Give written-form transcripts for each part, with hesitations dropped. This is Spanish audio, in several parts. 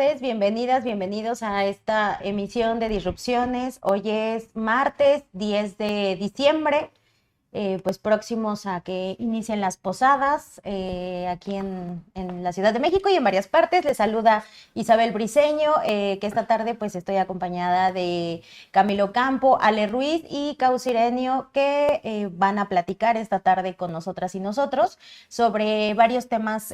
tardes, bienvenidas, bienvenidos a esta emisión de Disrupciones. Hoy es martes 10 de diciembre, pues próximos a que inicien las posadas aquí en la Ciudad de México y en varias partes. Les saluda Isabel Briceño, que esta tarde pues estoy acompañada de Camilo Campo, Ale Ruiz y Cau Sirenio, que van a platicar esta tarde con nosotras y nosotros sobre varios temas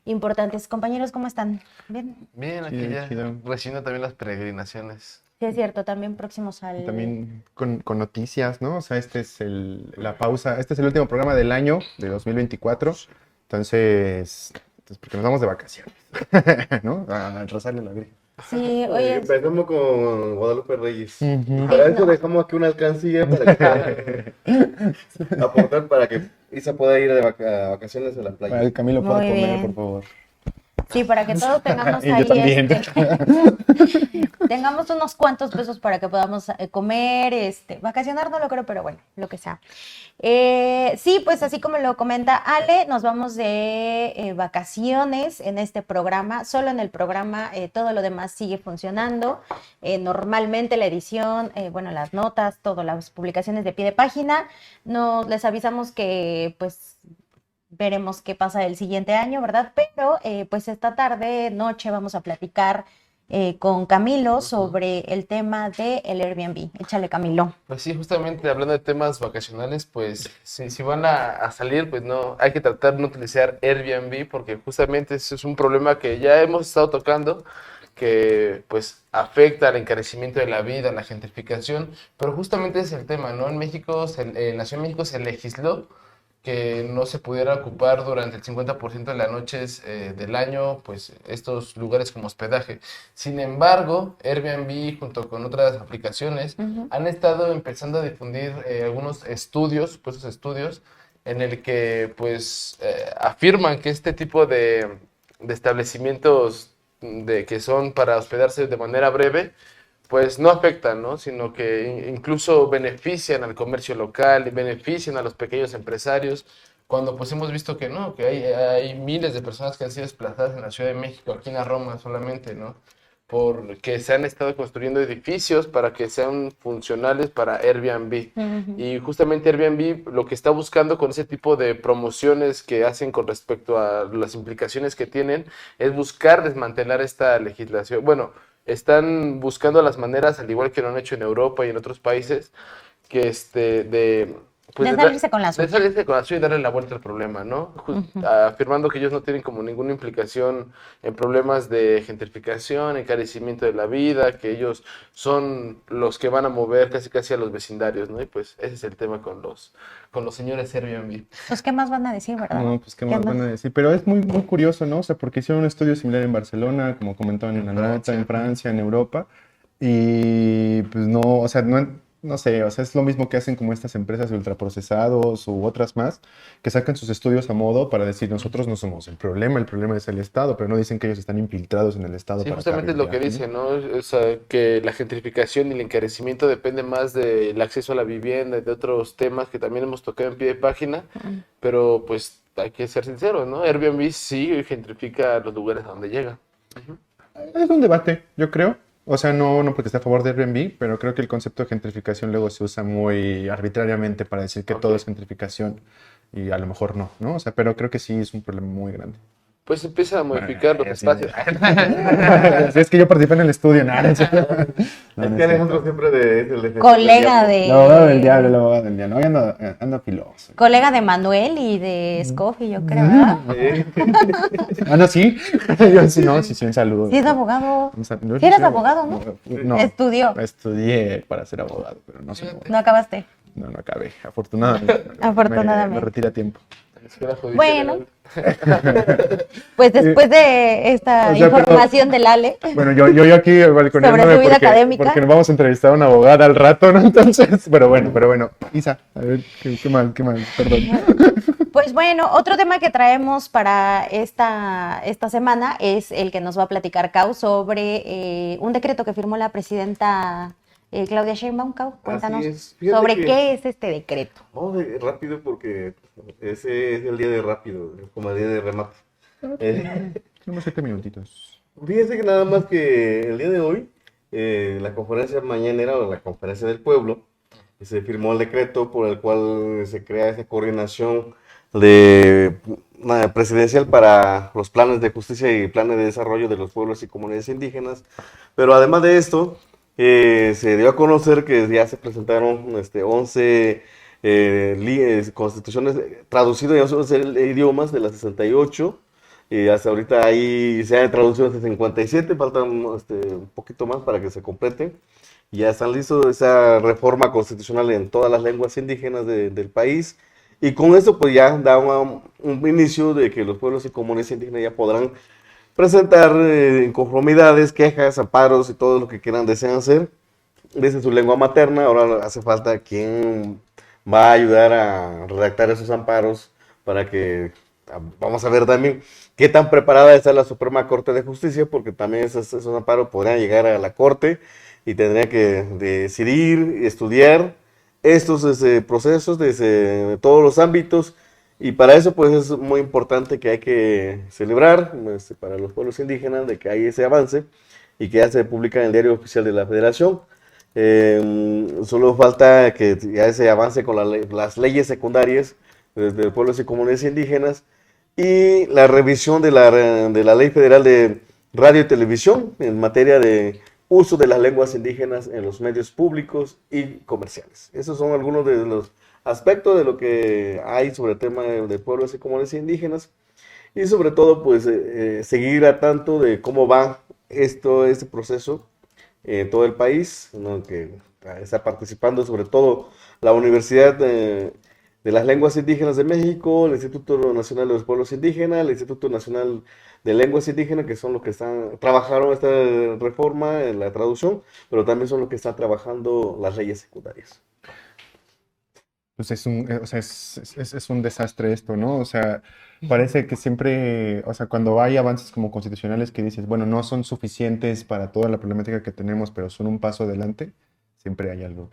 importantes. Compañeros, ¿cómo están? ¿Bien? Bien, aquí ya recibiendo también las peregrinaciones. Sí, es cierto, también próximos al... También con noticias, ¿no? O sea, la pausa, este es el último programa del año, de 2024, entonces porque nos vamos de vacaciones, ¿no? A rezarle a la Virgen. Sí, oye... Empezamos con Guadalupe Reyes. Uh-huh. Para eso dejamos aquí una alcancía para que aportar para que Isa pueda ir de vacaciones a la playa. Para el Camilo pueda Muy comer, bien. por favor. Sí, para que todos tengamos Y yo ahí también. tengamos unos cuantos pesos para que podamos comer, vacacionar no lo creo, pero bueno, lo que sea. Sí, pues así como lo comenta Ale, nos vamos de vacaciones en este programa. Solo en el programa todo lo demás sigue funcionando. Normalmente la edición, las notas, todas las publicaciones de pie de página. Les avisamos que pues veremos qué pasa el siguiente año, ¿verdad? Pero pues esta tarde, noche, vamos a platicar con Camilo sobre el tema del Airbnb. Échale, Camilo. Pues sí, justamente hablando de temas vacacionales, pues si van a salir, pues no, hay que tratar de no utilizar Airbnb porque justamente ese es un problema que ya hemos estado tocando, que pues afecta al encarecimiento de la vida, la gentrificación, pero justamente ese es el tema, ¿no? En México, en la Ciudad de México se legisló que no se pudiera ocupar durante el 50% de las noches del año, pues estos lugares como hospedaje. Sin embargo, Airbnb junto con otras aplicaciones han estado empezando a difundir algunos estudios, en el que pues afirman que este tipo de establecimientos que son para hospedarse de manera breve, pues no afectan, ¿no? Sino que incluso benefician al comercio local, benefician a los pequeños empresarios, cuando pues hemos visto que no, que hay miles de personas que han sido desplazadas en la Ciudad de México, aquí en la Roma solamente, ¿no? Porque se han estado construyendo edificios para que sean funcionales para Airbnb. Y justamente Airbnb lo que está buscando con ese tipo de promociones que hacen con respecto a las implicaciones que tienen es buscar desmantelar esta legislación. Bueno, están buscando las maneras, al igual que lo han hecho en Europa y en otros países, que de salirse con la suya. De salirse con la suya y darle la vuelta al problema, ¿no? Afirmando que ellos no tienen como ninguna implicación en problemas de gentrificación, encarecimiento de la vida, que ellos son los que van a mover casi a los vecindarios, ¿no? Y pues ese es el tema con los señores Airbnb. Pues, ¿qué más van a decir, verdad? No, pues qué más van a decir. Pero es muy, muy curioso, ¿no? O sea, porque hicieron un estudio similar en Barcelona, como comentaban en la nota, en Francia, en Europa. Y pues no, o sea, no sé, o sea, es lo mismo que hacen como estas empresas de ultraprocesados u otras más, que sacan sus estudios a modo para decir, nosotros no somos el problema es el Estado, pero no dicen que ellos están infiltrados en el Estado. Sí, para justamente es lo que dicen, ¿no? O sea, que la gentrificación y el encarecimiento depende más del acceso a la vivienda y de otros temas que también hemos tocado en pie de página, pero pues hay que ser sinceros, ¿no? Airbnb sí gentrifica los lugares a donde llega. Es un debate, yo creo. O sea, no porque esté a favor de Airbnb, pero creo que el concepto de gentrificación luego se usa muy arbitrariamente para decir que todo es gentrificación y a lo mejor no, ¿no? O sea, pero creo que sí es un problema muy grande. Pues empieza a modificar los espacios. Sí, es que yo participé en el estudio, nada. Es que Alejandro siempre de Colega de... El abogado del diablo. Hoy ando filoso. Colega de Manuel y de Scofi, yo creo, ¿verdad? No, sí. Yo sí, un saludo. Sí, es abogado. Sí eres abogado, ¿no? No. Estudió. Estudié para ser abogado, pero no soy abogado. No acabaste. No acabé, afortunadamente. Afortunadamente. Me retiré a tiempo. Bueno, pues después de esta información del Ale. Bueno, yo aquí sobre su vida académica, porque nos vamos a entrevistar a una abogada al rato, ¿no? Entonces, pero bueno. Isa, a ver, qué mal, perdón. Pues bueno, otro tema que traemos para esta semana es el que nos va a platicar Cau sobre un decreto que firmó la presidenta Claudia Sheinbaum. Cau, cuéntanos sobre qué es este decreto. Vamos rápido porque ese es el día de rápido, como el día de remate. Tenemos 7 minutitos. Fíjese que nada más que el día de hoy, la conferencia mañanera o la conferencia del pueblo, se firmó el decreto por el cual se crea esa coordinación de, presidencial para los planes de justicia y planes de desarrollo de los pueblos y comunidades indígenas. Pero además de esto, se dio a conocer que ya se presentaron 11 constituciones traducidas en 11 idiomas de las 68. Y hasta ahorita ahí se han traducido hasta 57, faltan un poquito más para que se complete. Ya están listos esa reforma constitucional en todas las lenguas indígenas del país. Y con esto pues ya da un inicio de que los pueblos y comunidades indígenas ya podrán presentar inconformidades, quejas, amparos y todo lo que quieran, desean hacer desde su lengua materna. Ahora hace falta quien va a ayudar a redactar esos amparos para que vamos a ver también qué tan preparada está la Suprema Corte de Justicia, porque también esos amparos podrían llegar a la Corte y tendría que decidir y estudiar estos procesos desde todos los ámbitos. Y para eso pues es muy importante que hay que celebrar para los pueblos indígenas de que hay ese avance y que ya se publica en el Diario Oficial de la Federación. Solo falta que ya se avance con las leyes secundarias de pueblos y comunidades indígenas y la revisión de la Ley Federal de Radio y Televisión en materia de uso de las lenguas indígenas en los medios públicos y comerciales. Esos son algunos de los aspectos de lo que hay sobre el tema de pueblos y comunidades indígenas y sobre todo pues seguir a tanto de cómo va este proceso en todo el país, ¿no? Que está participando sobre todo la Universidad de las Lenguas Indígenas de México, el Instituto Nacional de los Pueblos Indígenas, el Instituto Nacional de Lenguas Indígenas, que son los que trabajaron esta reforma en la traducción, pero también son los que están trabajando las leyes secundarias. Pues o sea, es un desastre esto, ¿no? O sea, parece que siempre, o sea, cuando hay avances como constitucionales que dices, bueno, no son suficientes para toda la problemática que tenemos, pero son un paso adelante, siempre hay algo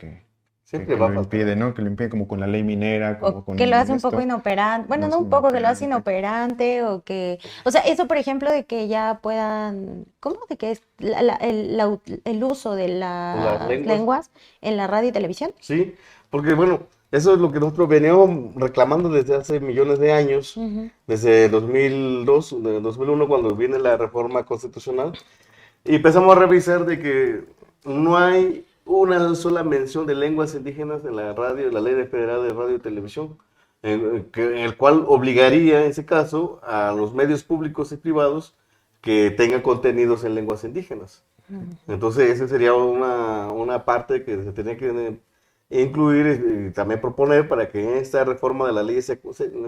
Siempre que va a lo faltar. impide, ¿no? Que lo impide como con la ley minera, como O con que lo hace un poco esto. inoperante, bueno, No no es un poco, que lo hace inoperante. inoperante o sea, eso por ejemplo de que ya puedan, ¿cómo? De que es el uso de Las las lenguas. lenguas en la radio y televisión. Sí, porque bueno, eso es lo que nosotros veníamos reclamando desde hace millones de años, Ujú. desde 2002, de 2001 cuando viene la reforma constitucional, y empezamos a revisar de que no hay una sola mención de lenguas indígenas en la radio, en la Ley Federal de Radio y Televisión, en el cual obligaría en ese caso a los medios públicos y privados que tengan contenidos en lenguas indígenas. Entonces, esa sería una parte que se tenía que incluir y también proponer para que en esta reforma de las leyes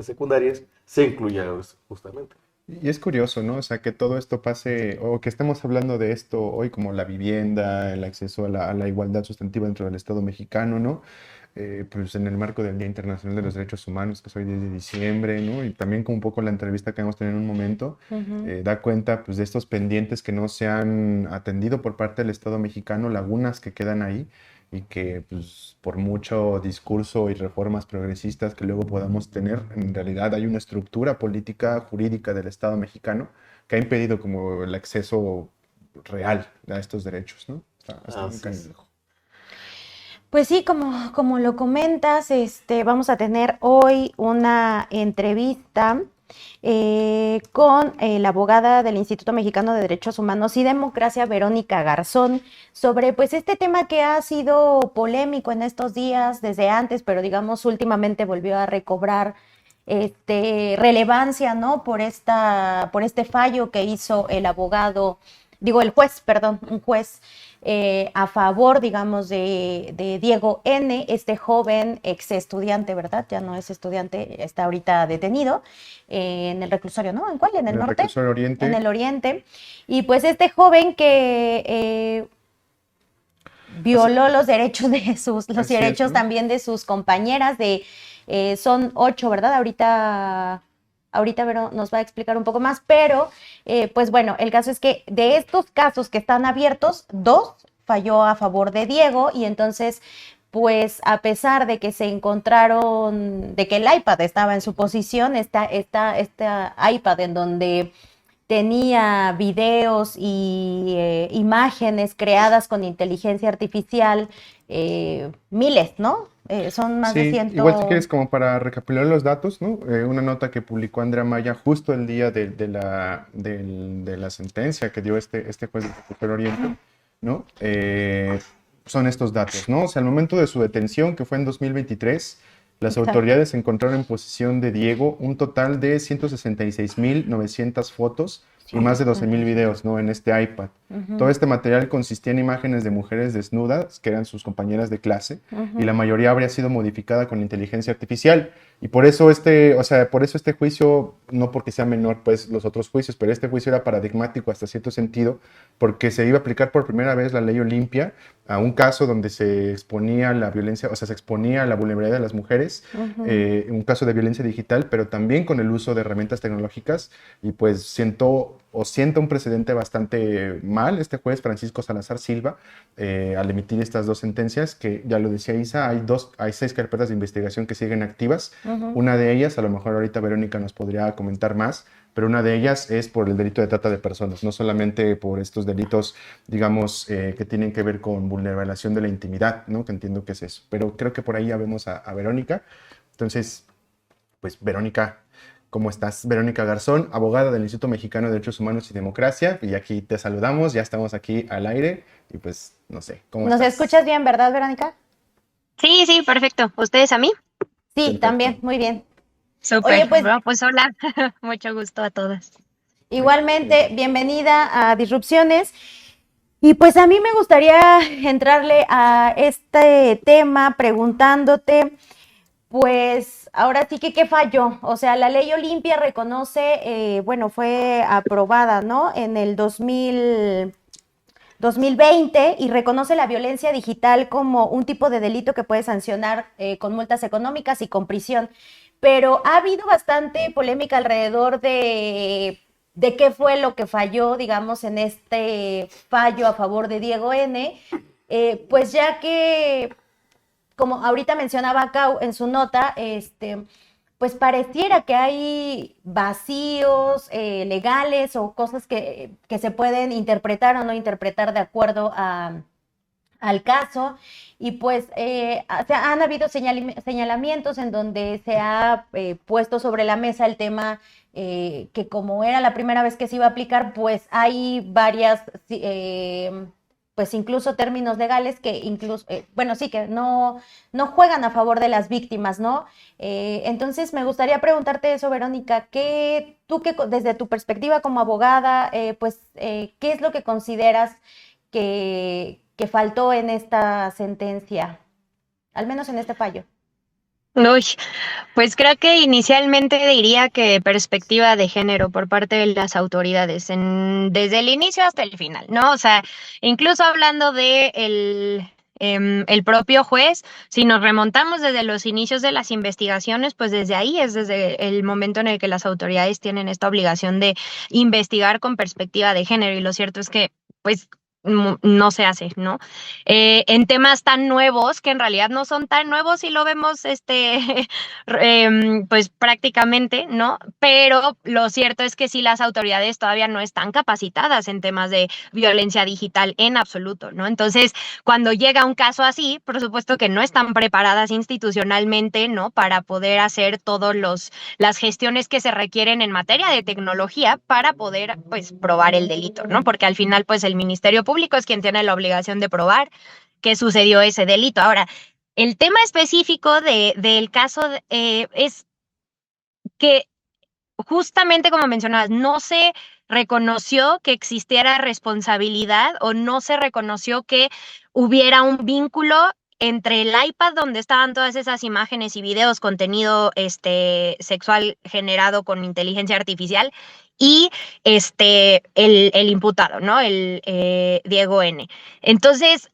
secundarias se incluya justamente. Y es curioso, ¿no? O sea, que todo esto pase, o que estemos hablando de esto hoy, como la vivienda, el acceso a la igualdad sustantiva dentro del Estado mexicano, ¿no? Pues en el marco del Día Internacional de los Derechos Humanos, que es hoy 10 de diciembre, ¿no? Y también con un poco la entrevista que hemos tenido en un momento, Ujú. da cuenta, pues, de estos pendientes que no se han atendido por parte del Estado mexicano, lagunas que quedan ahí y que, pues, por mucho discurso y reformas progresistas que luego podamos tener, en realidad hay una estructura política, jurídica del Estado mexicano que ha impedido como el acceso real a estos derechos, ¿no? Está muy Así es. canijo. Pues sí, como lo comentas, vamos a tener hoy una entrevista con la abogada del Instituto Mexicano de Derechos Humanos y Democracia, Verónica Garzón, sobre pues este tema que ha sido polémico en estos días desde antes, pero digamos últimamente volvió a recobrar relevancia, ¿no? Por este fallo que hizo el juez, perdón, un juez a favor, digamos, de Diego N., este joven ex estudiante, ¿verdad? Ya no es estudiante, está ahorita detenido en el reclusorio, ¿no? ¿En cuál? ¿En el En el norte? reclusorio Oriente. En el oriente. Y pues este joven que violó los derechos Así es, derechos ¿no? también de sus compañeras, son 8, ¿verdad? Ahorita Vero nos va a explicar un poco más, pero pues bueno, el caso es que de estos casos que están abiertos, 2 falló a favor de Diego y entonces pues a pesar de que se encontraron, de que el iPad estaba en su posición, esta iPad en donde tenía videos y imágenes creadas con inteligencia artificial, miles, ¿no? Son más de Sí, 100. igual si quieres como para recapitular los datos, ¿no? Una nota que publicó Andrea Maya justo el día de la sentencia que dio este juez de Superior Oriente, ¿no? Son estos datos, ¿no? O sea, al momento de su detención, que fue en 2023, las Exacto. autoridades encontraron en posesión de Diego un total de 166.900 fotos y más de 12.000 videos, ¿no? En este iPad. Todo este material consistía en imágenes de mujeres desnudas, que eran sus compañeras de clase, y la mayoría habría sido modificada con inteligencia artificial. Y por eso por eso este juicio, no porque sea menor, pues, los otros juicios, pero este juicio era paradigmático hasta cierto sentido, porque se iba a aplicar por primera vez la ley Olimpia a un caso donde se exponía la violencia, o sea, se exponía la vulnerabilidad de las mujeres, un caso de violencia digital, pero también con el uso de herramientas tecnológicas, y pues sienta un precedente bastante mal este juez Francisco Salazar Silva al emitir estas dos sentencias, que ya lo decía Isa, hay 6 carpetas de investigación que siguen activas. Una de ellas, a lo mejor ahorita Verónica nos podría comentar más, pero una de ellas es por el delito de trata de personas, no solamente por estos delitos, digamos, que tienen que ver con vulneración de la intimidad, ¿no? Que entiendo que es eso. Pero creo que por ahí ya vemos a Verónica. Entonces, pues Verónica, ¿cómo estás? Verónica Garzón, abogada del Instituto Mexicano de Derechos Humanos y Democracia, y aquí te saludamos, ya estamos aquí al aire, y pues, no sé, ¿cómo ¿Nos estás? escuchas bien, verdad, Verónica? Sí, sí, perfecto. ¿Ustedes a mí? Sí, Perfecto. también, muy bien. Oye, Súper. pues Bueno, pues hola. Mucho gusto a todas. igualmente, bienvenida a Disrupciones. Y pues a mí me gustaría entrarle a este tema preguntándote, pues ahora sí que qué falló. O sea, la ley Olimpia reconoce, bueno, fue aprobada, ¿no? En el 2020 y reconoce la violencia digital como un tipo de delito que puede sancionar con multas económicas y con prisión. Pero ha habido bastante polémica alrededor de qué fue lo que falló, digamos, en este fallo a favor de Diego N., pues ya que, como ahorita mencionaba Cau en su nota, pues pareciera que hay vacíos legales o cosas que se pueden interpretar o no interpretar de acuerdo al caso. Y pues han habido señalamientos en donde se ha puesto sobre la mesa el tema que como era la primera vez que se iba a aplicar, pues hay varias, pues incluso términos legales que incluso, bueno, sí, que no juegan a favor de las víctimas, ¿no? Entonces me gustaría preguntarte eso, Verónica, tú que desde tu perspectiva como abogada, ¿qué es lo que consideras que faltó en esta sentencia, al menos en este fallo? Uy, pues creo que inicialmente diría que perspectiva de género por parte de las autoridades, desde el inicio hasta el final, ¿no? O sea, incluso hablando de el propio juez, si nos remontamos desde los inicios de las investigaciones, pues desde ahí es desde el momento en el que las autoridades tienen esta obligación de investigar con perspectiva de género, y lo cierto es que, pues, no se hace, ¿no? En temas tan nuevos, que en realidad no son tan nuevos si lo vemos, pues prácticamente, ¿no? Pero lo cierto es que sí, las autoridades todavía no están capacitadas en temas de violencia digital en absoluto, ¿no? Entonces, cuando llega un caso así, por supuesto que no están preparadas institucionalmente, ¿no? Para poder hacer todos las gestiones que se requieren en materia de tecnología para poder, pues, probar el delito, ¿no? Porque al final, pues, el Ministerio Público es quien tiene la obligación de probar que sucedió ese delito. Ahora, el tema específico del caso es que justamente como mencionabas, no se reconoció que existiera responsabilidad o no se reconoció que hubiera un vínculo entre el iPad donde estaban todas esas imágenes y videos, contenido sexual generado con inteligencia artificial, y el imputado, ¿no? El Diego N. Entonces,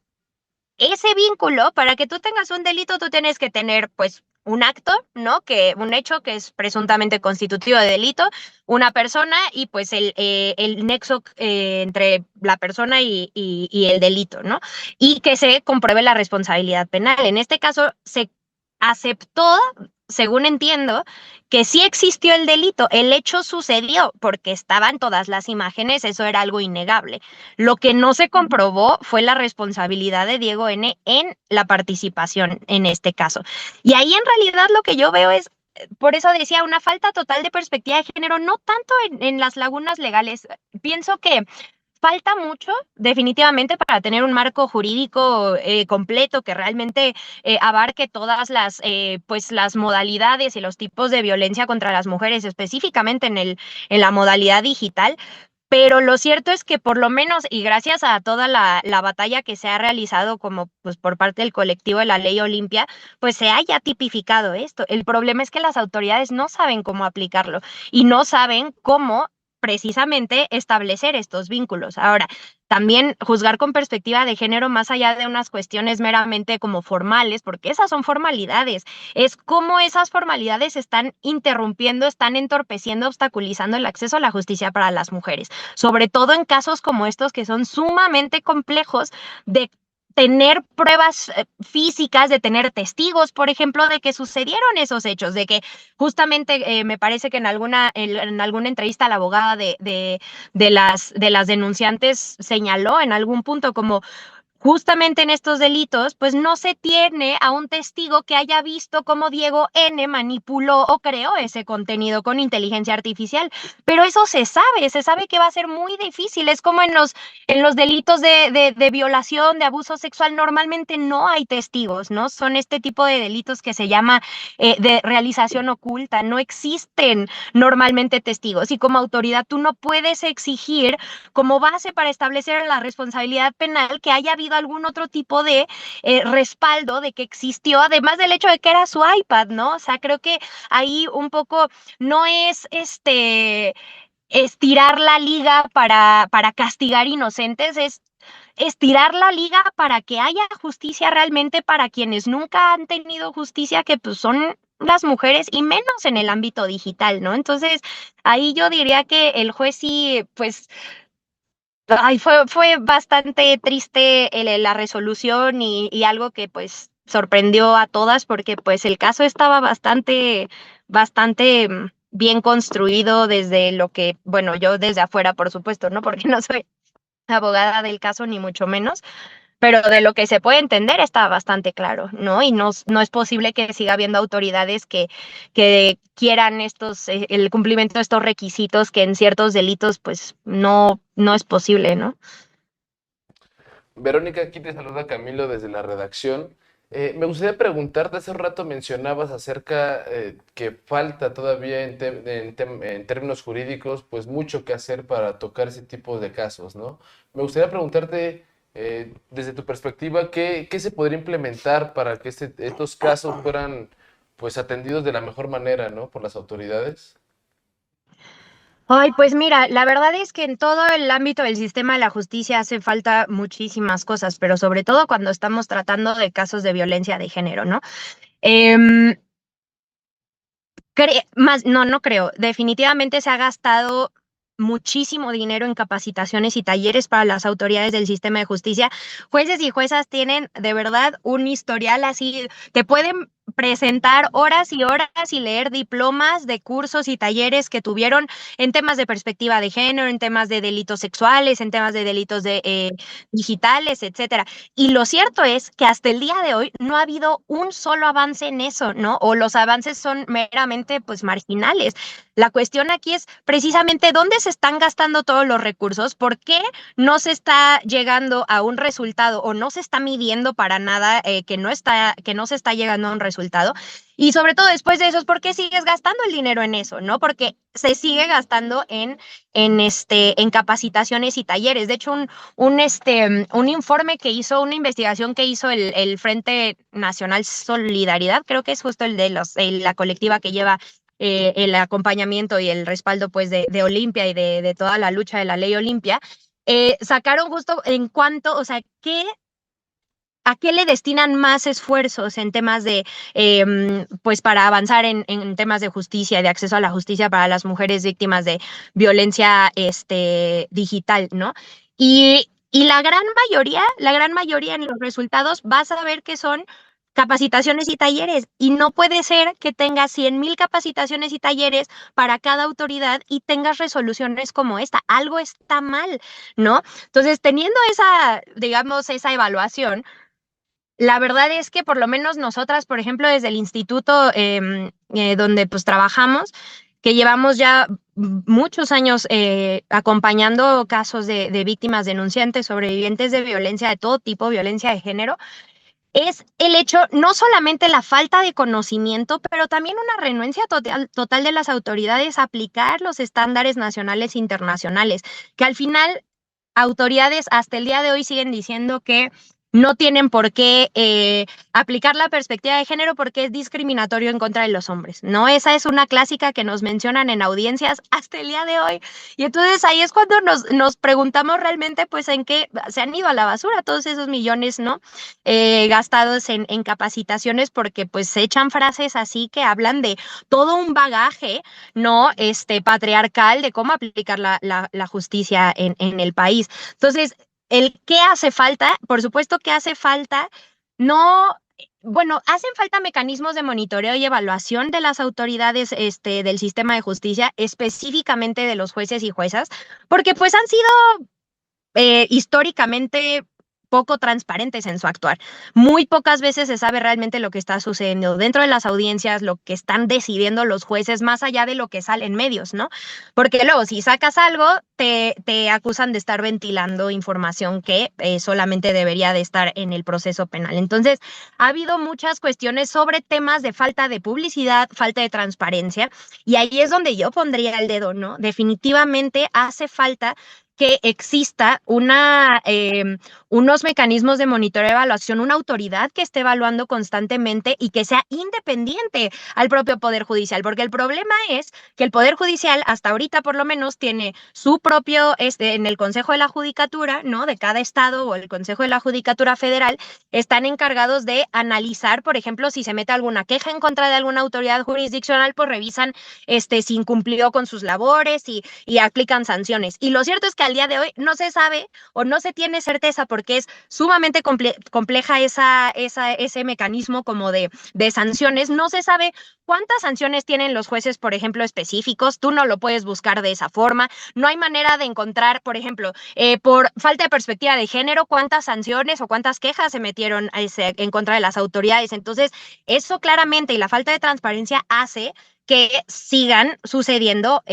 ese vínculo, para que tú tengas un delito, tú tienes que tener, pues, un acto, ¿no? Un hecho que es presuntamente constitutivo de delito, una persona y pues el nexo entre la persona y el delito, ¿no? Y que se compruebe la responsabilidad penal. En este caso, se aceptó según entiendo, que sí existió el delito, el hecho sucedió porque estaban todas las imágenes, eso era algo innegable. Lo que no se comprobó fue la responsabilidad de Diego N. en la participación en este caso. Y ahí en realidad lo que yo veo es, por eso decía, una falta total de perspectiva de género, no tanto en las lagunas legales. Pienso que falta mucho, definitivamente, para tener un marco jurídico completo que realmente abarque todas pues, las modalidades y los tipos de violencia contra las mujeres, específicamente en la modalidad digital. Pero lo cierto es que por lo menos, y gracias a toda la batalla que se ha realizado como pues por parte del colectivo de la Ley Olimpia, pues se haya tipificado esto. El problema es que las autoridades no saben cómo aplicarlo y no saben cómo precisamente establecer estos vínculos. Ahora, también juzgar con perspectiva de género más allá de unas cuestiones meramente como formales, porque esas son formalidades, es cómo esas formalidades están interrumpiendo, están entorpeciendo, obstaculizando el acceso a la justicia para las mujeres, sobre todo en casos como estos que son sumamente complejos de tener pruebas físicas, de tener testigos, por ejemplo, de que sucedieron esos hechos, de que justamente me parece que en alguna entrevista la abogada de las denunciantes señaló en algún punto como justamente en estos delitos, pues no se tiene a un testigo que haya visto cómo Diego N. manipuló o creó ese contenido con inteligencia artificial. Pero eso se sabe que va a ser muy difícil. Es como en los delitos de violación, de abuso sexual, normalmente no hay testigos, ¿no? Son este tipo de delitos que se llama de realización oculta. No existen normalmente testigos y como autoridad tú no puedes exigir como base para establecer la responsabilidad penal que haya habido algún otro tipo de respaldo de que existió, además del hecho de que era su iPad, ¿no? O sea, creo que ahí un poco no es estirar la liga para castigar inocentes, es estirar la liga para que haya justicia realmente para quienes nunca han tenido justicia, que pues son las mujeres y menos en el ámbito digital, ¿no? Entonces, ahí yo diría que el juez sí, pues ay, fue bastante triste la resolución y algo que pues sorprendió a todas porque pues el caso estaba bastante bien construido desde lo que, bueno, yo desde afuera, por supuesto, ¿no? Porque no soy abogada del caso ni mucho menos, pero de lo que se puede entender está bastante claro, ¿no? Y no es posible que siga habiendo autoridades que quieran el cumplimiento de estos requisitos que en ciertos delitos pues no es posible, ¿no? Verónica, aquí te saluda Camilo desde la redacción. Me gustaría preguntarte, hace un rato mencionabas acerca que falta todavía en términos jurídicos, pues mucho que hacer para tocar ese tipo de casos, ¿no? Me gustaría preguntarte, desde tu perspectiva, ¿qué se podría implementar para que estos casos fueran pues atendidos de la mejor manera, ¿no? Por las autoridades. Ay, pues mira, la verdad es que en todo el ámbito del sistema de la justicia hace falta muchísimas cosas, pero sobre todo cuando estamos tratando de casos de violencia de género, ¿no? Em, no creo. Definitivamente se ha gastado muchísimo dinero en capacitaciones y talleres para las autoridades del sistema de justicia. Jueces y juezas tienen de verdad un historial así, te pueden presentar horas y horas y leer diplomas de cursos y talleres que tuvieron en temas de perspectiva de género, en temas de delitos sexuales, en temas de delitos digitales, etcétera. Y lo cierto es que hasta el día de hoy no ha habido un solo avance en eso, ¿no? O los avances son meramente pues marginales. La cuestión aquí es precisamente dónde se están gastando todos los recursos, por qué no se está llegando a un resultado o no se está midiendo para nada que no se está llegando a un resultado. Y sobre todo después de eso, es por qué sigues gastando el dinero en eso, ¿no? Porque se sigue gastando en capacitaciones y talleres. De hecho, un informe que hizo, una investigación que hizo el Frente Nacional Solidaridad, creo que es justo el de la colectiva que lleva el acompañamiento y el respaldo pues de Olimpia y de toda la lucha de la ley Olimpia, sacaron justo en cuanto, o sea, ¿a qué le destinan más esfuerzos en temas de, pues para avanzar en temas de justicia y de acceso a la justicia para las mujeres víctimas de violencia digital, ¿no? Y la gran mayoría en los resultados vas a ver que son capacitaciones y talleres, y no puede ser que tengas 100,000 capacitaciones y talleres para cada autoridad y tengas resoluciones como esta. Algo está mal, ¿no? Entonces, teniendo esa, digamos, esa evaluación, la verdad es que por lo menos nosotras, por ejemplo, desde el instituto donde pues trabajamos, que llevamos ya muchos años acompañando casos de víctimas denunciantes, sobrevivientes de violencia de todo tipo, violencia de género, es el hecho, no solamente la falta de conocimiento, pero también una renuencia total de las autoridades a aplicar los estándares nacionales e internacionales, que al final autoridades hasta el día de hoy siguen diciendo que no tienen por qué aplicar la perspectiva de género porque es discriminatorio en contra de los hombres, ¿no? Esa es una clásica que nos mencionan en audiencias hasta el día de hoy. Y entonces ahí es cuando nos preguntamos realmente, pues, en qué se han ido a la basura todos esos millones, ¿no? Gastados en capacitaciones porque, pues, se echan frases así que hablan de todo un bagaje, ¿no? Patriarcal de cómo aplicar la justicia en el país. Entonces, ¿qué hace falta? Por supuesto que hace falta, no, bueno, hacen falta mecanismos de monitoreo y evaluación de las autoridades del sistema de justicia, específicamente de los jueces y juezas, porque pues han sido históricamente poco transparentes en su actuar. Muy pocas veces se sabe realmente lo que está sucediendo dentro de las audiencias, lo que están decidiendo los jueces, más allá de lo que sale en medios, ¿no? Porque luego, si sacas algo, te acusan de estar ventilando información que solamente debería de estar en el proceso penal. Entonces, ha habido muchas cuestiones sobre temas de falta de publicidad, falta de transparencia, y ahí es donde yo pondría el dedo, ¿no? Definitivamente hace falta que exista unos mecanismos de monitoreo y evaluación, una autoridad que esté evaluando constantemente y que sea independiente al propio Poder Judicial, porque el problema es que el Poder Judicial, hasta ahorita por lo menos, tiene su propio, en el Consejo de la Judicatura, ¿no? De cada estado o el Consejo de la Judicatura Federal, están encargados de analizar, por ejemplo, si se mete alguna queja en contra de alguna autoridad jurisdiccional, pues revisan si incumplió con sus labores y aplican sanciones. Y lo cierto es que al día de hoy no se sabe o no se tiene certeza porque es sumamente compleja ese mecanismo como de sanciones. No se sabe cuántas sanciones tienen los jueces, por ejemplo, específicos. Tú no lo puedes buscar de esa forma. No hay manera de encontrar, por ejemplo, por falta de perspectiva de género, cuántas sanciones o cuántas quejas se metieron en contra de las autoridades. Entonces, eso claramente y la falta de transparencia hace que sigan sucediendo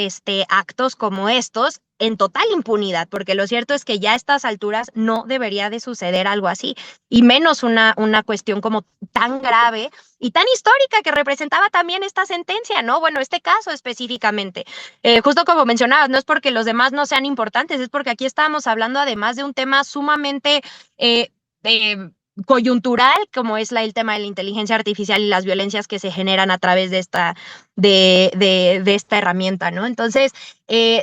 actos como estos en total impunidad, porque lo cierto es que ya a estas alturas no debería de suceder algo así, y menos una cuestión como tan grave y tan histórica que representaba también esta sentencia, ¿no? Bueno, este caso específicamente. Justo como mencionabas, no es porque los demás no sean importantes, es porque aquí estábamos hablando además de un tema sumamente eh, eh, coyuntural, como es el tema de la inteligencia artificial y las violencias que se generan a través de esta herramienta, ¿no? Entonces,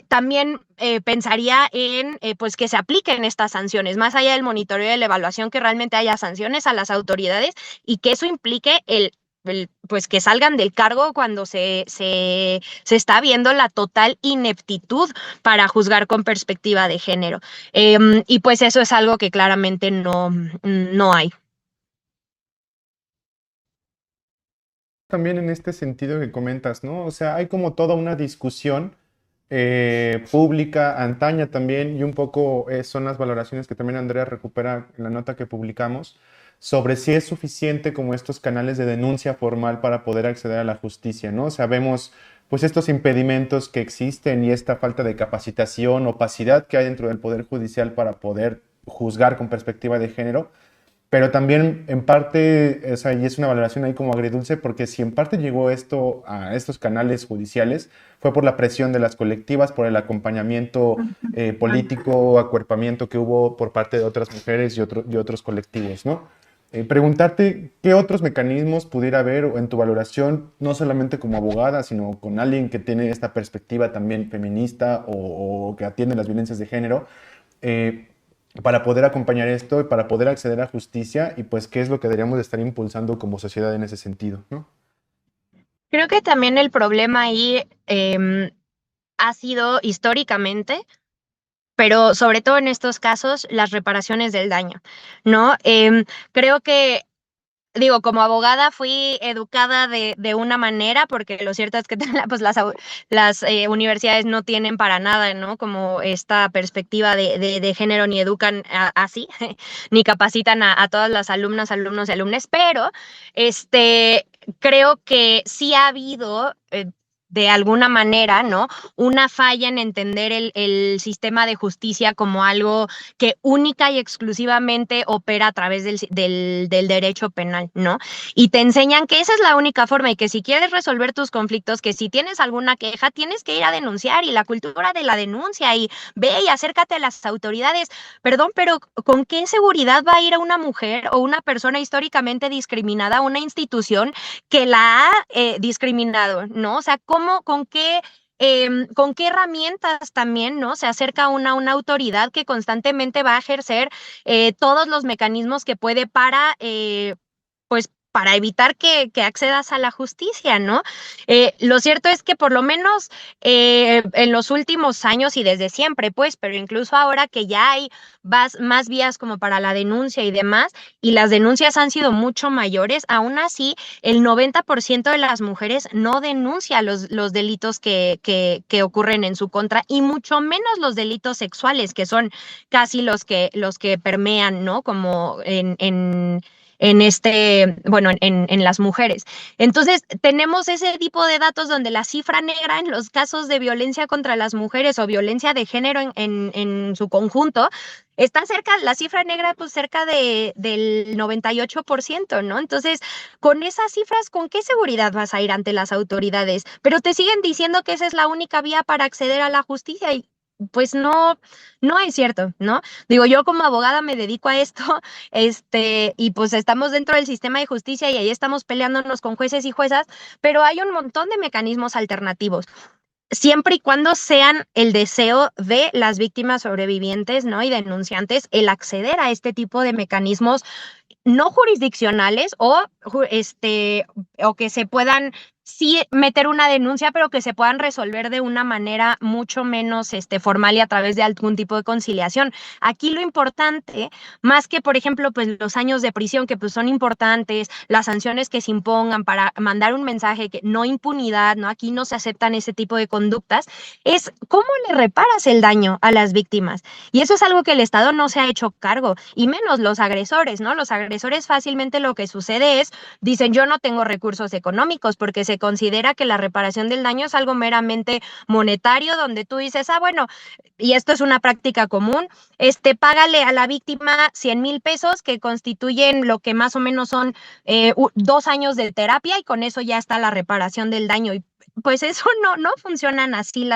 también pensaría en pues que se apliquen estas sanciones, más allá del monitoreo y de la evaluación, que realmente haya sanciones a las autoridades y que eso implique pues que salgan del cargo cuando se está viendo la total ineptitud para juzgar con perspectiva de género. Y pues eso es algo que claramente no hay. También en este sentido que comentas, ¿no? O sea, hay como toda una discusión pública, antaña también, y un poco son las valoraciones que también Andrea recupera en la nota que publicamos, sobre si es suficiente como estos canales de denuncia formal para poder acceder a la justicia, ¿no? Sabemos pues estos impedimentos que existen y esta falta de capacitación, opacidad que hay dentro del Poder Judicial para poder juzgar con perspectiva de género, pero también en parte, o sea, y es una valoración ahí como agridulce, porque si en parte llegó esto a estos canales judiciales, fue por la presión de las colectivas, por el acompañamiento político, acuerpamiento que hubo por parte de otras mujeres y otros colectivos, ¿no? Preguntarte qué otros mecanismos pudiera haber en tu valoración, no solamente como abogada, sino con alguien que tiene esta perspectiva también feminista o que atiende las violencias de género, para poder acompañar esto y para poder acceder a justicia, y pues qué es lo que deberíamos de estar impulsando como sociedad en ese sentido, ¿no? Creo que también el problema ahí ha sido históricamente, pero sobre todo en estos casos, las reparaciones del daño, ¿no? Creo que digo, como abogada fui educada de una manera, porque lo cierto es que pues las universidades no tienen para nada, ¿no? Como esta perspectiva de género, ni educan así, ni capacitan a todas las alumnas, alumnos y alumnes, pero creo que sí ha habido de alguna manera, ¿no? Una falla en entender el sistema de justicia como algo que única y exclusivamente opera a través del derecho penal, ¿no? Y te enseñan que esa es la única forma y que si quieres resolver tus conflictos, que si tienes alguna queja, tienes que ir a denunciar y la cultura de la denuncia y ve y acércate a las autoridades. Perdón, pero ¿con qué seguridad va a ir a una mujer o una persona históricamente discriminada a una institución que la ha discriminado, ¿no? O sea, con qué herramientas también, ¿no? Se acerca una autoridad que constantemente va a ejercer todos los mecanismos que puede pues, para evitar que accedas a la justicia, ¿no? Lo cierto es que por lo menos en los últimos años y desde siempre, pues, pero incluso ahora que ya hay más vías como para la denuncia y demás, y las denuncias han sido mucho mayores, aún así el 90% de las mujeres no denuncia los delitos que ocurren en su contra y mucho menos los delitos sexuales, que son casi los que permean, ¿no? Como bueno, en las mujeres. Entonces, tenemos ese tipo de datos donde la cifra negra en los casos de violencia contra las mujeres o violencia de género en su conjunto está cerca, la cifra negra, pues cerca del 98%, ¿no? Entonces, con esas cifras, ¿con qué seguridad vas a ir ante las autoridades? Pero te siguen diciendo que esa es la única vía para acceder a la justicia y pues no es cierto, ¿no? Digo, yo como abogada me dedico a esto, y pues estamos dentro del sistema de justicia y ahí estamos peleándonos con jueces y juezas, pero hay un montón de mecanismos alternativos siempre y cuando sean el deseo de las víctimas sobrevivientes, ¿no? Y denunciantes, el acceder a este tipo de mecanismos no jurisdiccionales o que se puedan sí meter una denuncia, pero que se puedan resolver de una manera mucho menos formal y a través de algún tipo de conciliación. Aquí lo importante, más que, por ejemplo, pues los años de prisión, que pues son importantes, las sanciones que se impongan para mandar un mensaje que no impunidad, ¿no? Aquí no se aceptan ese tipo de conductas, es cómo le reparas el daño a las víctimas. Y eso es algo que el Estado no se ha hecho cargo, y menos los agresores, ¿no? Los agresores fácilmente lo que sucede es, dicen, yo no tengo recursos económicos, porque se considera que la reparación del daño es algo meramente monetario, donde tú dices, bueno, y esto es una práctica común, págale a la víctima 100,000 pesos, que constituyen lo que más o menos son 2 años de terapia, y con eso ya está la reparación del daño. Y pues eso no funcionan así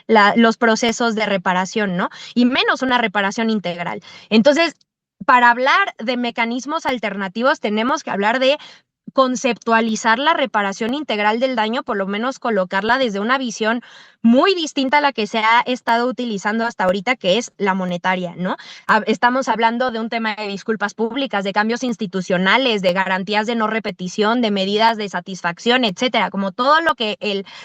los procesos de reparación, ¿no? Y menos una reparación integral. Entonces, para hablar de mecanismos alternativos, tenemos que hablar de conceptualizar la reparación integral del daño, por lo menos colocarla desde una visión muy distinta a la que se ha estado utilizando hasta ahorita, que es la monetaria, ¿no? Estamos hablando de un tema de disculpas públicas, de cambios institucionales, de garantías de no repetición, de medidas de satisfacción, etcétera, como todo lo que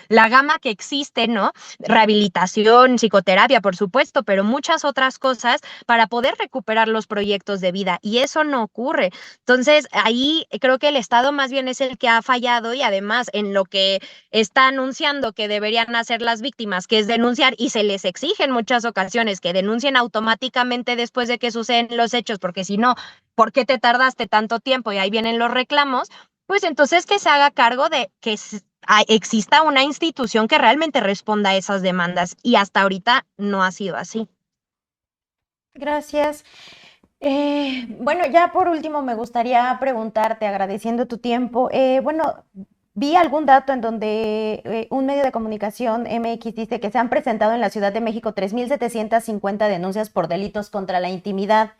la gama que existe, ¿no? Rehabilitación, psicoterapia, por supuesto, pero muchas otras cosas para poder recuperar los proyectos de vida, y eso no ocurre. Entonces, ahí creo que el Estado más bien es el que ha fallado, y además en lo que está anunciando que deberían hacer las víctimas, que es denunciar, y se les exige en muchas ocasiones que denuncien automáticamente después de que suceden los hechos, porque si no, ¿por qué te tardaste tanto tiempo? Y ahí vienen los reclamos, pues entonces que se haga cargo de que exista una institución que realmente responda a esas demandas, y hasta ahorita no ha sido así. Gracias. Bueno, ya por último me gustaría preguntarte, agradeciendo tu tiempo, bueno, vi algún dato en donde un medio de comunicación MX dice que se han presentado en la Ciudad de México 3,750 denuncias por delitos contra la intimidad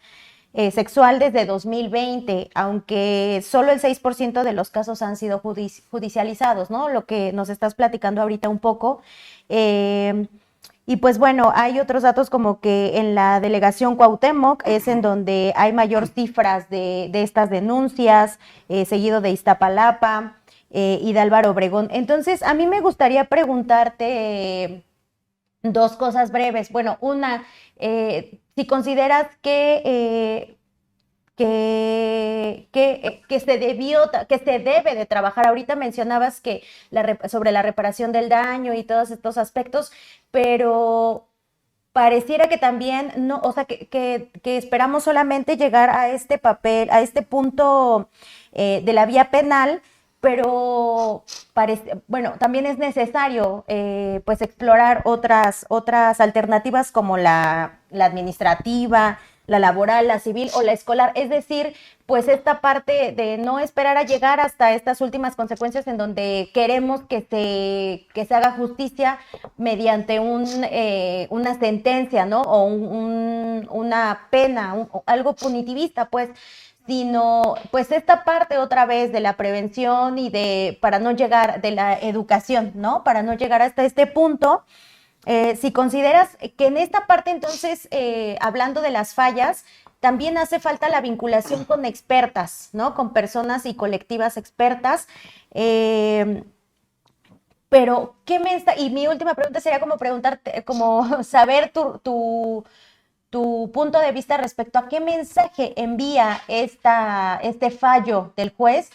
sexual desde 2020, aunque solo el 6% de los casos han sido judicializados, ¿no? Lo que nos estás platicando ahorita un poco. Y pues bueno, hay otros datos como que en la delegación Cuauhtémoc es en donde hay mayor cifras de estas denuncias, seguido de Iztapalapa y de Álvaro Obregón. Entonces, a mí me gustaría preguntarte dos cosas breves. Bueno, una, si consideras que que se debe de trabajar. Ahorita mencionabas que sobre la reparación del daño y todos estos aspectos, pero pareciera que también no, o sea, que esperamos solamente llegar a este papel, a este punto de la vía penal, pero bueno, también es necesario pues explorar otras alternativas como la administrativa, la laboral, la civil o la escolar, es decir, pues esta parte de no esperar a llegar hasta estas últimas consecuencias en donde queremos que se haga justicia mediante una sentencia, ¿no? O una pena, algo punitivista, pues, sino pues esta parte otra vez de la prevención y para no llegar, de la educación, ¿no? Para no llegar hasta este punto. Si consideras que en esta parte, entonces, hablando de las fallas, también hace falta la vinculación con expertas, ¿no? Con personas y colectivas expertas. Pero, y mi última pregunta sería como preguntarte, como saber tu punto de vista respecto a qué mensaje envía este fallo del juez,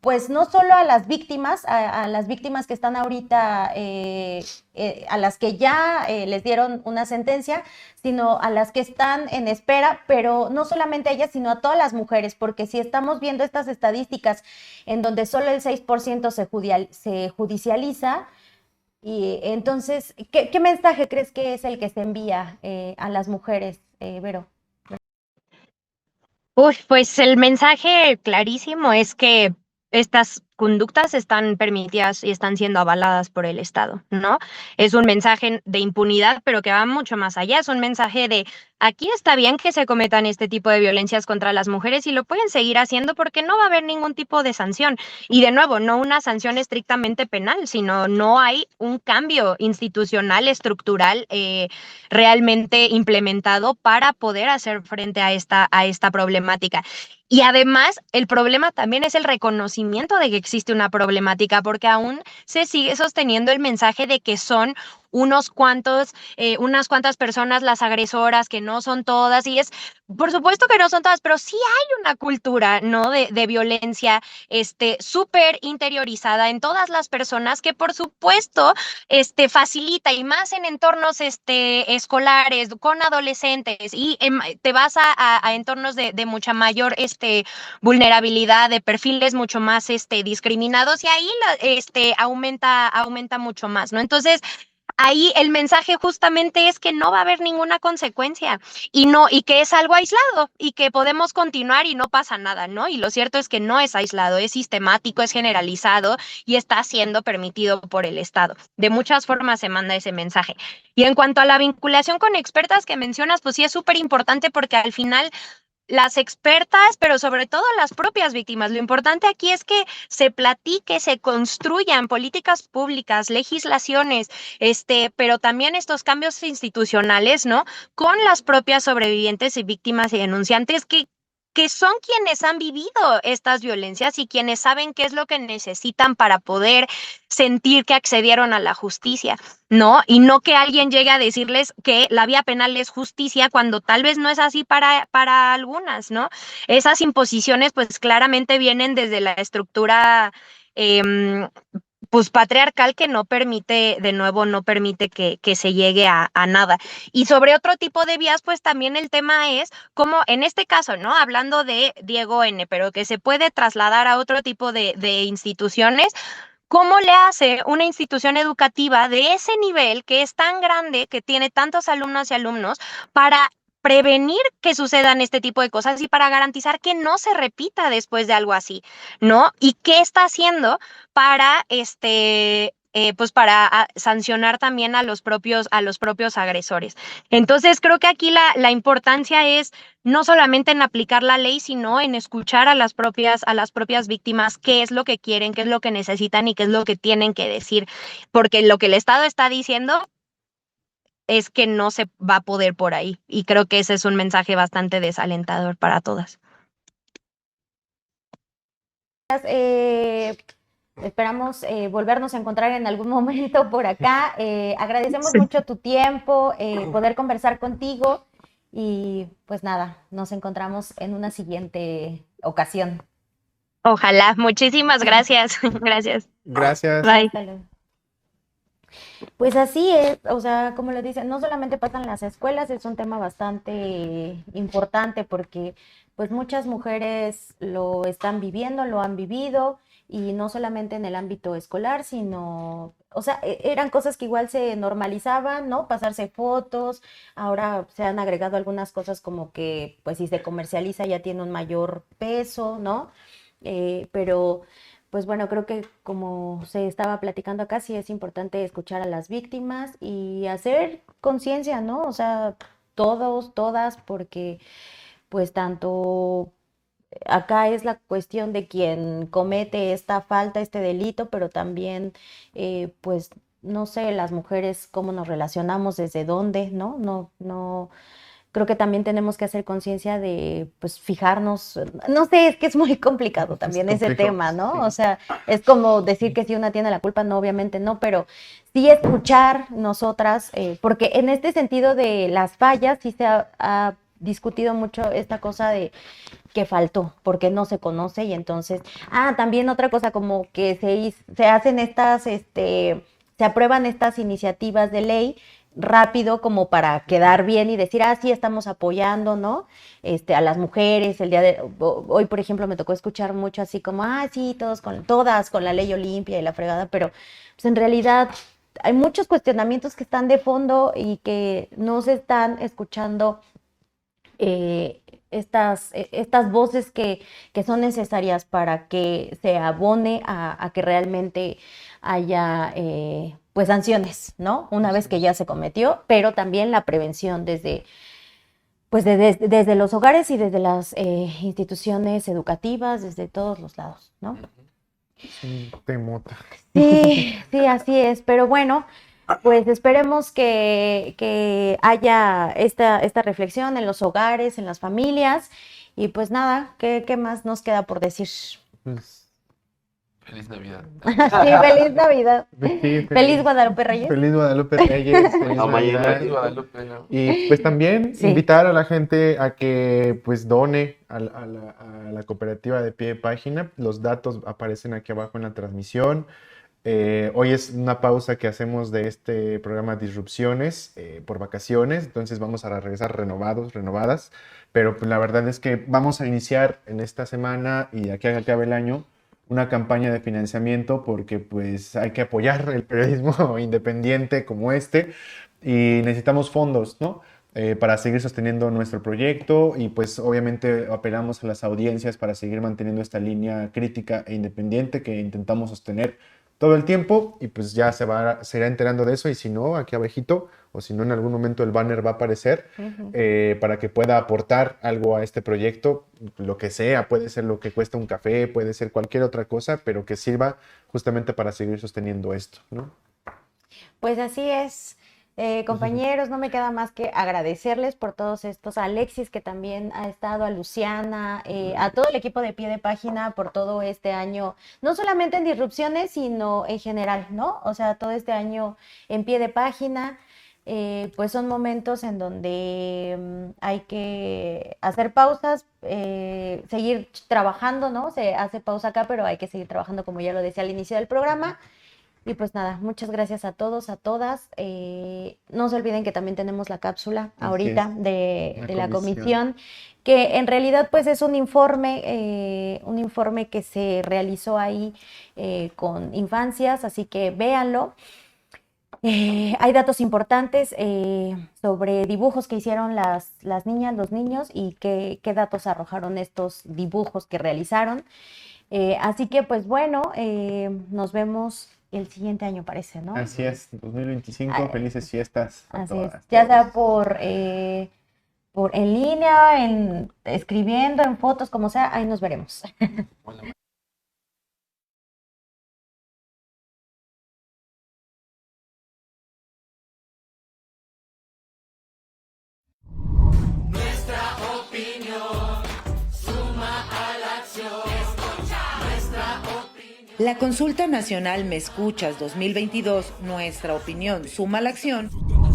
pues no solo a las víctimas, a las víctimas que están ahorita, a las que ya les dieron una sentencia, sino a las que están en espera, pero no solamente a ellas, sino a todas las mujeres, porque si estamos viendo estas estadísticas en donde solo el 6% se judicializa, y entonces, ¿qué mensaje crees que es el que se envía a las mujeres, Vero? Uy, pues el mensaje clarísimo es que estas conductas están permitidas y están siendo avaladas por el Estado, ¿no? Es un mensaje de impunidad, pero que va mucho más allá. Es un mensaje de aquí está bien que se cometan este tipo de violencias contra las mujeres y lo pueden seguir haciendo porque no va a haber ningún tipo de sanción. Y de nuevo, no una sanción estrictamente penal, sino no hay un cambio institucional, estructural, realmente implementado para poder hacer frente a esta problemática. Y además, el problema también es el reconocimiento de que existe una problemática, porque aún se sigue sosteniendo el mensaje de que son unas cuantas personas las agresoras, que no son todas, y por supuesto que no son todas, pero sí hay una cultura, ¿no? de violencia, súper interiorizada en todas las personas que, por supuesto, facilita, y más en entornos, escolares, con adolescentes, y te vas a entornos de mucha mayor, vulnerabilidad, de perfiles mucho más, discriminados, y ahí aumenta mucho más, ¿no? Entonces, ahí el mensaje justamente es que no va a haber ninguna consecuencia y que es algo aislado y que podemos continuar y no pasa nada, ¿no? Y lo cierto es que no es aislado, es sistemático, es generalizado y está siendo permitido por el Estado. De muchas formas se manda ese mensaje. Y en cuanto a la vinculación con expertas que mencionas, pues sí es súper importante, porque al final las expertas, pero sobre todo las propias víctimas. Lo importante aquí es que se platique, se construyan políticas públicas, legislaciones, pero también estos cambios institucionales, ¿no? Con las propias sobrevivientes y víctimas y denunciantes que son quienes han vivido estas violencias y quienes saben qué es lo que necesitan para poder sentir que accedieron a la justicia, ¿no? Y no que alguien llegue a decirles que la vía penal es justicia cuando tal vez no es así para algunas, ¿no? Esas imposiciones pues claramente vienen desde la estructura pues patriarcal, que no permite, de nuevo, no permite que se llegue a nada. Y sobre otro tipo de vías, pues también el tema es como en este caso, ¿no? Hablando de Diego N., pero que se puede trasladar a otro tipo de instituciones. ¿Cómo le hace una institución educativa de ese nivel, que es tan grande, que tiene tantos alumnos y alumnos, para prevenir que sucedan este tipo de cosas y para garantizar que no se repita después de algo así, ¿no? ¿Y qué está haciendo para pues para sancionar también a los propios agresores? Entonces, creo que aquí la importancia es no solamente en aplicar la ley, sino en escuchar a las propias víctimas, qué es lo que quieren, qué es lo que necesitan y qué es lo que tienen que decir, porque lo que el Estado está diciendo es que no se va a poder por ahí, y creo que ese es un mensaje bastante desalentador para todas. Esperamos volvernos a encontrar en algún momento por acá. Agradecemos mucho tu tiempo, poder conversar contigo, Y pues nada, nos encontramos en una siguiente ocasión. Ojalá. Muchísimas gracias. Gracias. Gracias. Bye. Hasta luego. Pues así es, o sea, como lo dicen, no solamente pasa en las escuelas, es un tema bastante importante porque pues muchas mujeres lo están viviendo, lo han vivido y no solamente en el ámbito escolar, sino, o sea, eran cosas que igual se normalizaban, ¿no? Pasarse fotos, ahora se han agregado algunas cosas como que pues si se comercializa ya tiene un mayor peso, ¿no? Pero pues bueno, creo que como se estaba platicando acá, sí es importante escuchar a las víctimas y hacer conciencia, ¿no? O sea, todos, todas, porque pues tanto acá es la cuestión de quien comete esta falta, este delito, pero también pues no sé, las mujeres cómo nos relacionamos, desde dónde, ¿no? No. Creo que también tenemos que hacer conciencia de, pues, fijarnos, no sé, es que es muy complicado también ese complejo, tema, ¿no? sí. O sea, es como decir que si una tiene la culpa, no, obviamente no, pero sí escuchar nosotras, porque en este sentido de las fallas sí ha discutido mucho esta cosa de que faltó, porque no se conoce y entonces, también otra cosa como que se hacen estas, se aprueban estas iniciativas de ley rápido como para quedar bien y decir, sí, estamos apoyando, ¿no? A las mujeres, hoy, por ejemplo, me tocó escuchar mucho así como, sí, todas con la ley Olimpia y la fregada, pero pues en realidad hay muchos cuestionamientos que están de fondo y que no se están escuchando estas voces que son necesarias para que se abone a que realmente haya pues sanciones, ¿no? Una vez que ya se cometió, pero también la prevención desde los hogares y desde las instituciones educativas, desde todos los lados, ¿no? Sí, temota. Sí, sí, así es, pero bueno, pues esperemos que haya esta reflexión en los hogares, en las familias, y pues nada, ¿qué más nos queda por decir? Pues, Feliz Navidad. Sí, feliz Navidad. sí, Feliz Guadalupe Reyes. Feliz Guadalupe Reyes, feliz A mañana. Navidad. Feliz Guadalupe, ¿no? Y pues también Sí. invitar a la gente a que pues done a la cooperativa de pie de página. Los datos aparecen aquí abajo en la transmisión. Hoy es una pausa que hacemos de este programa Disrupciones por vacaciones, entonces vamos a regresar renovadas, pero pues, la verdad es que vamos a iniciar en esta semana y de aquí a que acabe el año una campaña de financiamiento porque pues hay que apoyar el periodismo independiente como este y necesitamos fondos, ¿no? Para seguir sosteniendo nuestro proyecto y pues obviamente apelamos a las audiencias para seguir manteniendo esta línea crítica e independiente que intentamos sostener todo el tiempo y pues ya se irá enterando de eso y si no, aquí abajito o si no en algún momento el banner va a aparecer para que pueda aportar algo a este proyecto, lo que sea, puede ser lo que cuesta un café, puede ser cualquier otra cosa, pero que sirva justamente para seguir sosteniendo esto, ¿no? Pues así es. Compañeros, no me queda más que agradecerles por todos estos, a Alexis que también ha estado, a Luciana, a todo el equipo de pie de página por todo este año, no solamente en Disrupciones, sino en general, ¿no? O sea, todo este año en pie de página, pues son momentos en donde hay que hacer pausas, seguir trabajando, ¿no? Se hace pausa acá, pero hay que seguir trabajando, como ya lo decía al inicio del programa. Y pues nada, muchas gracias a todos, a todas. No se olviden que también tenemos la cápsula ahorita de la comisión, que en realidad pues es un informe que se realizó ahí con infancias, así que véanlo. Hay datos importantes sobre dibujos que hicieron las niñas, los niños y qué datos arrojaron estos dibujos que realizaron. Así que pues bueno, nos vemos el siguiente año, parece, ¿no? Así es, 2025, felices fiestas a Así todas, es, ya sea todos. por en línea, escribiendo, en fotos, como sea, ahí nos veremos. Bueno, La Consulta Nacional Me Escuchas 2022, Nuestra Opinión Suma a la Acción,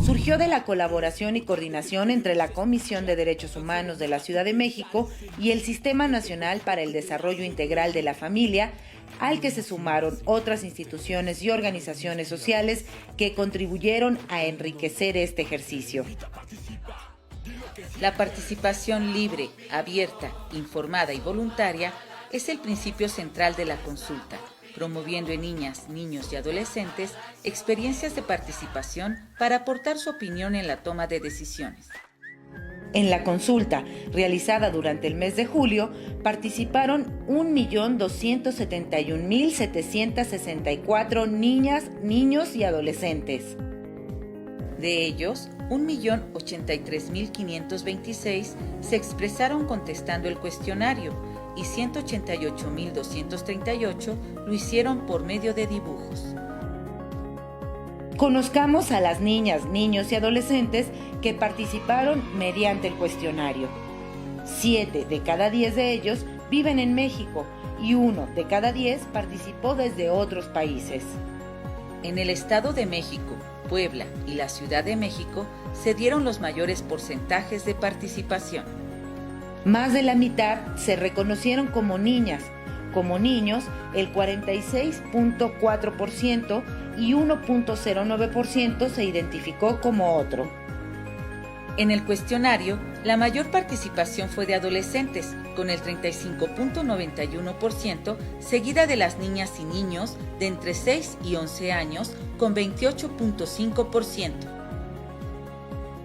surgió de la colaboración y coordinación entre la Comisión de Derechos Humanos de la Ciudad de México y el Sistema Nacional para el Desarrollo Integral de la Familia, al que se sumaron otras instituciones y organizaciones sociales que contribuyeron a enriquecer este ejercicio. La participación libre, abierta, informada y voluntaria es el principio central de la consulta, promoviendo en niñas, niños y adolescentes experiencias de participación para aportar su opinión en la toma de decisiones. En la consulta, realizada durante el mes de julio, participaron 1.271.764 niñas, niños y adolescentes. De ellos, 1.083.526 se expresaron contestando el cuestionario y 188.238 lo hicieron por medio de dibujos. Conozcamos a las niñas, niños y adolescentes que participaron mediante el cuestionario. 7 de cada 10 de ellos viven en México y 1 de cada 10 participó desde otros países. En el Estado de México, Puebla y la Ciudad de México se dieron los mayores porcentajes de participación. Más de la mitad se reconocieron como niñas, como niños el 46.4% y 1.09% se identificó como otro. En el cuestionario, la mayor participación fue de adolescentes, con el 35.91%, seguida de las niñas y niños de entre 6 y 11 años, con 28.5%.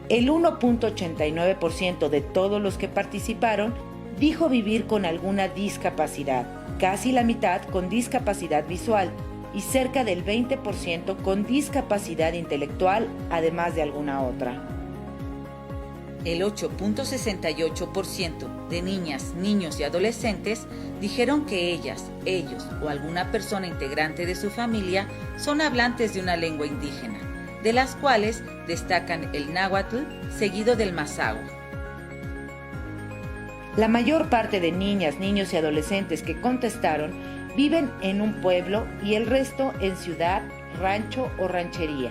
El 1.89% de todos los que participaron dijo vivir con alguna discapacidad, casi la mitad con discapacidad visual y cerca del 20% con discapacidad intelectual, además de alguna otra. El 8.68% de niñas, niños y adolescentes dijeron que ellas, ellos o alguna persona integrante de su familia son hablantes de una lengua indígena, de las cuales destacan el náhuatl seguido del mazahua. La mayor parte de niñas, niños y adolescentes que contestaron viven en un pueblo y el resto en ciudad, rancho o ranchería.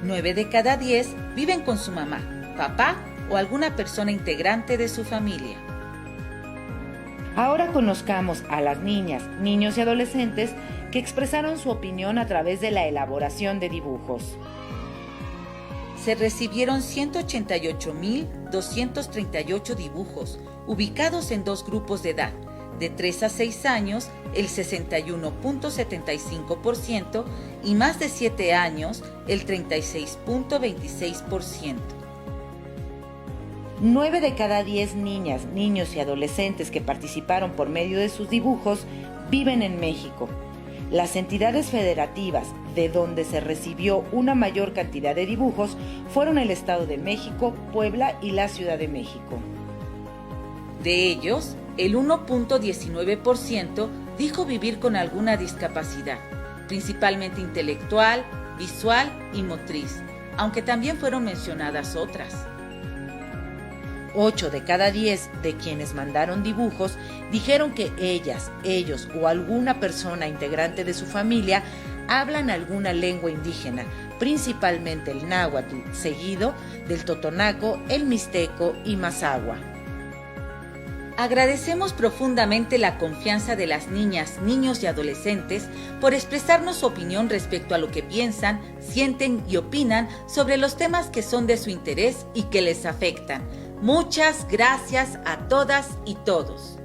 9 de cada 10 viven con su mamá, papá o alguna persona integrante de su familia. Ahora conozcamos a las niñas, niños y adolescentes que expresaron su opinión a través de la elaboración de dibujos. Se recibieron 188.238 dibujos, ubicados en 2 grupos de edad, de 3 a 6 años, el 61.75%, y más de 7 años, el 36.26%. 9 de cada 10 niñas, niños y adolescentes que participaron por medio de sus dibujos viven en México. Las entidades federativas de donde se recibió una mayor cantidad de dibujos fueron el Estado de México, Puebla y la Ciudad de México. De ellos, el 1.19% dijo vivir con alguna discapacidad, principalmente intelectual, visual y motriz, aunque también fueron mencionadas otras. 8 de cada 10 de quienes mandaron dibujos dijeron que ellas, ellos o alguna persona integrante de su familia hablan alguna lengua indígena, principalmente el náhuatl, seguido del totonaco, el mixteco y mazahua. Agradecemos profundamente la confianza de las niñas, niños y adolescentes por expresarnos su opinión respecto a lo que piensan, sienten y opinan sobre los temas que son de su interés y que les afectan. Muchas gracias a todas y todos.